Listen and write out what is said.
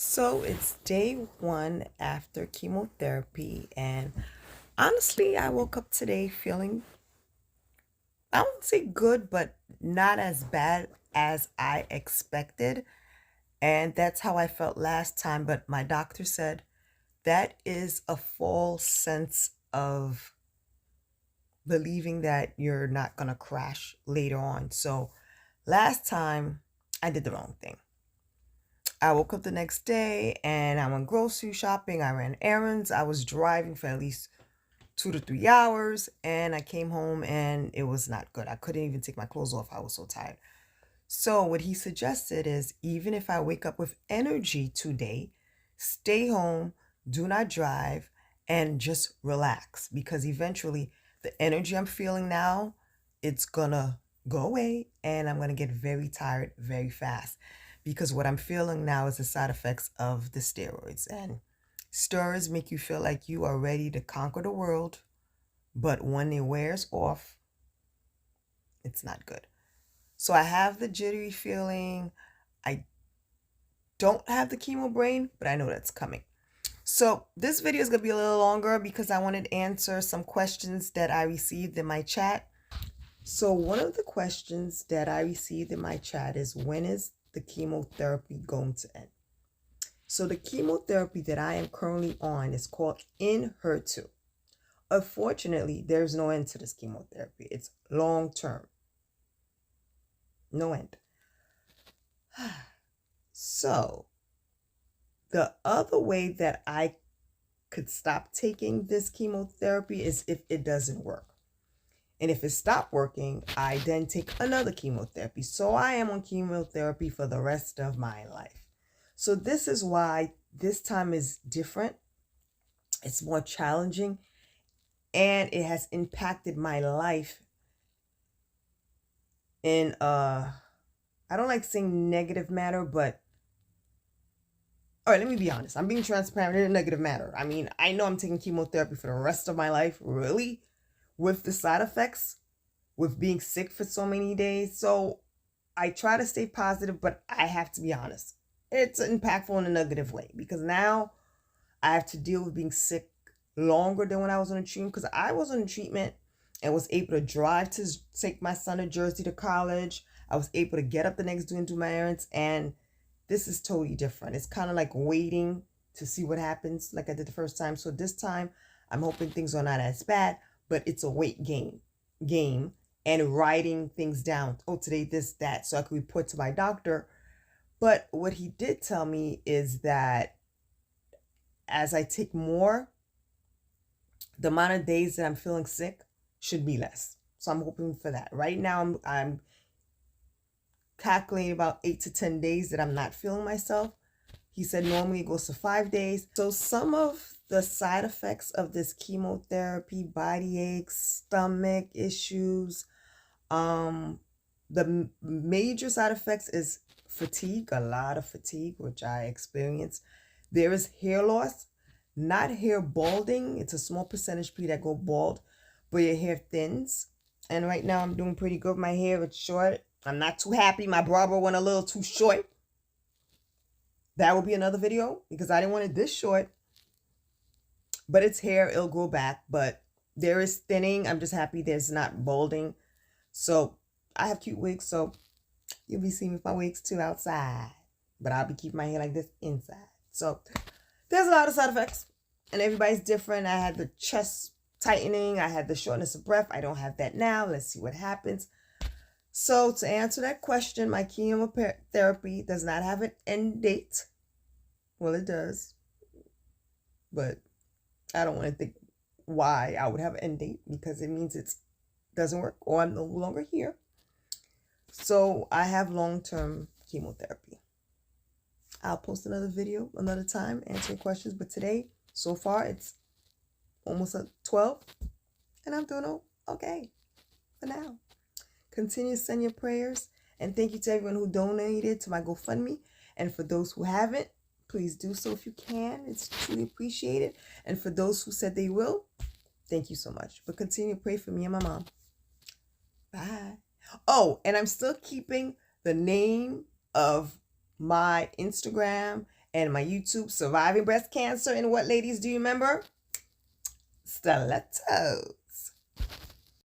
So it's day one after chemotherapy, and honestly, I woke up today feeling, I won't say good, but not as bad as I expected. And that's how I felt last time. But my doctor said that is a false sense of believing that you're not going to crash later on. So last time, I did the wrong thing. I woke up the next day and I went grocery shopping. I ran errands. I was driving for at least 2 to 3 hours, and I came home and it was not good. I couldn't even take my clothes off. I was so tired. So what he suggested is, even if I wake up with energy today, stay home, do not drive, and just relax, because eventually the energy I'm feeling now, it's gonna go away and I'm gonna get very tired very fast, because what I'm feeling now is the side effects of the steroids. And steroids make you feel like you are ready to conquer the world, but when it wears off, it's not good. So I have the jittery feeling. I don't have the chemo brain, but I know that's coming. So this video is going to be a little longer because I wanted to answer some questions that I received in my chat. So one of the questions that I received in my chat is, when is the chemotherapy going to end? So the chemotherapy that I am currently on is called Enhertu. Unfortunately, there's no end to this chemotherapy. It's long term. No end. So the other way that I could stop taking this chemotherapy is if it doesn't work. And if it stopped working, I then take another chemotherapy. So I am on chemotherapy for the rest of my life. So this is why this time is different. It's more challenging, and it has impacted my life in I don't like saying negative matter, but all right, let me be honest. I'm being transparent in a negative matter. I mean, I know I'm taking chemotherapy for the rest of my life, really, with the side effects, with being sick for so many days. So I try to stay positive, but I have to be honest. It's impactful in a negative way, because now I have to deal with being sick longer than when I was on a treatment, because I was on a treatment and was able to drive to take my son to Jersey to college. I was able to get up the next day and do my errands, and this is totally different. It's kind of like waiting to see what happens, like I did the first time. So this time, I'm hoping things are not as bad, but it's a wait game, and writing things down. Oh, today this, that, so I can report to my doctor. But what he did tell me is that as I take more, the amount of days that I'm feeling sick should be less. So I'm hoping for that. Right now, I'm calculating about 8 to 10 days that I'm not feeling myself. He said normally it goes to 5 days. So some of the side effects of this chemotherapy, body aches, stomach issues, the major side effects is fatigue, a lot of fatigue, which I experience. There is hair loss, not hair balding. It's a small percentage of people that go bald, but your hair thins. And right now I'm doing pretty good. My hair is short. I'm not too happy. My barber went a little too short. That will be another video, because I didn't want it this short. But it's hair. It'll grow back. But there is thinning. I'm just happy there's not balding. So I have cute wigs, so you'll be seeing me with my wigs too outside. But I'll be keeping my hair like this inside. So there's a lot of side effects, and everybody's different. I had the chest tightening. I had the shortness of breath. I don't have that now. Let's see what happens. So to answer that question, my chemotherapy does not have an end date. Well, it does, but I don't want to think why I would have an end date, because it means it doesn't work or I'm no longer here. So I have long-term chemotherapy. I'll post another video another time answering questions, but today, so far, it's almost 12, and I'm doing okay for now. Continue to send your prayers, and thank you to everyone who donated to my GoFundMe, and for those who haven't, please do so if you can. It's truly appreciated. And for those who said they will, thank you so much. But continue to pray for me and my mom. Bye. Oh, and I'm still keeping the name of my Instagram and my YouTube Surviving Breast Cancer. And what, ladies, do you remember? Stiletto.